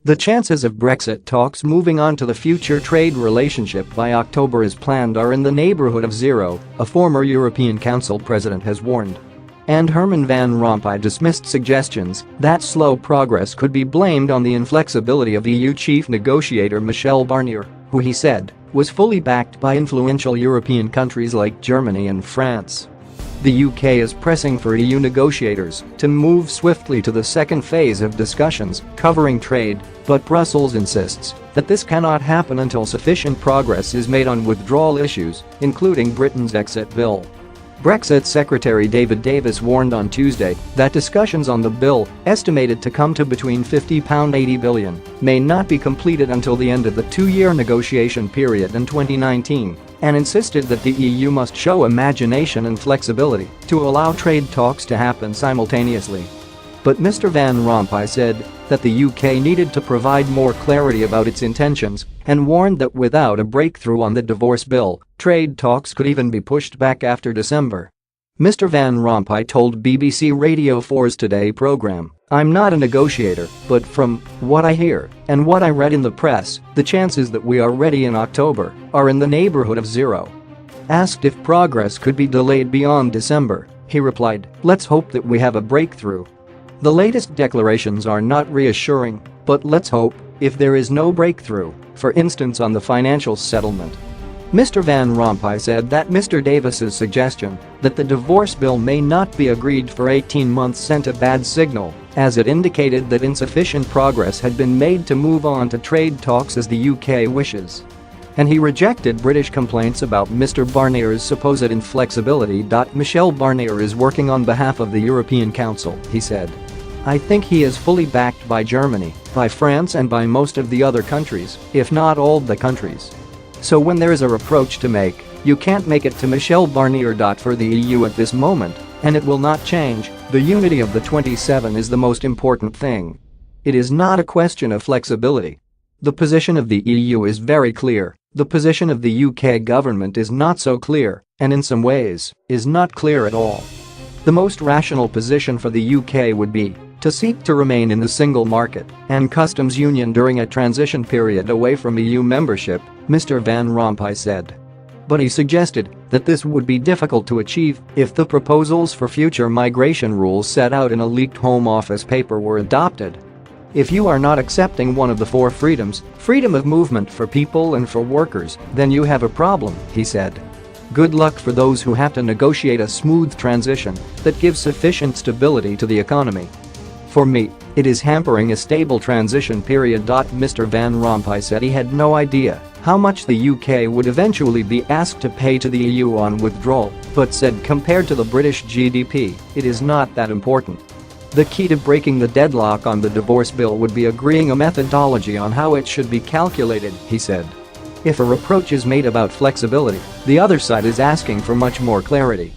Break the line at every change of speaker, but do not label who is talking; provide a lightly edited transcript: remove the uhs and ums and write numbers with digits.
The chances of Brexit talks moving on to the future trade relationship by October as planned are in the neighborhood of zero, a former European Council president has warned. And Herman Van Rompuy dismissed suggestions that slow progress could be blamed on the inflexibility of EU chief negotiator Michel Barnier, who he said was fully backed by influential European countries like Germany and France. The UK is pressing for EU negotiators to move swiftly to the second phase of discussions covering trade, but Brussels insists that this cannot happen until sufficient progress is made on withdrawal issues, including Britain's exit bill. Brexit Secretary David Davis warned on Tuesday that discussions on the bill, estimated to come to between £80 billion, may not be completed until the end of the two-year negotiation period in 2019, and insisted that the EU must show imagination and flexibility to allow trade talks to happen simultaneously. But Mr. Van Rompuy said that the UK needed to provide more clarity about its intentions and warned that without a breakthrough on the divorce bill, trade talks could even be pushed back after December. Mr. Van Rompuy told BBC Radio 4's Today program, "I'm not a negotiator, but from what I hear and what I read in the press, the chances that we are ready in October are in the neighborhood of zero." Asked if progress could be delayed beyond December, he replied, "Let's hope that we have a breakthrough. The latest declarations are not reassuring, but let's hope if there is no breakthrough, for instance on the financial settlement." Mr. Van Rompuy said that Mr. Davis's suggestion that the divorce bill may not be agreed for 18 months sent a bad signal, as it indicated that insufficient progress had been made to move on to trade talks as the UK wishes. And he rejected British complaints about Mr. Barnier's supposed inflexibility. Michel Barnier is working on behalf of the European Council, he said. "I think he is fully backed by Germany, by France and by most of the other countries, if not all the countries. So when there is a reproach to make, you can't make it to Michel Barnier. For the EU at this moment, and it will not change, the unity of the 27 is the most important thing. It is not a question of flexibility. The position of the EU is very clear, the position of the UK government is not so clear, and in some ways, is not clear at all. The most rational position for the UK would be to seek to remain in the single market and customs union during a transition period away from EU membership," Mr. Van Rompuy said. But he suggested that this would be difficult to achieve if the proposals for future migration rules set out in a leaked Home Office paper were adopted. "If you are not accepting one of the four freedoms, freedom of movement for people and for workers, then you have a problem," he said. "Good luck for those who have to negotiate a smooth transition that gives sufficient stability to the economy. For me, it is hampering a stable transition period." Mr. Van Rompuy said he had no idea how much the UK would eventually be asked to pay to the EU on withdrawal, but said compared to the British GDP, it is not that important. The key to breaking the deadlock on the divorce bill would be agreeing a methodology on how it should be calculated, he said. If a reproach is made about flexibility, the other side is asking for much more clarity.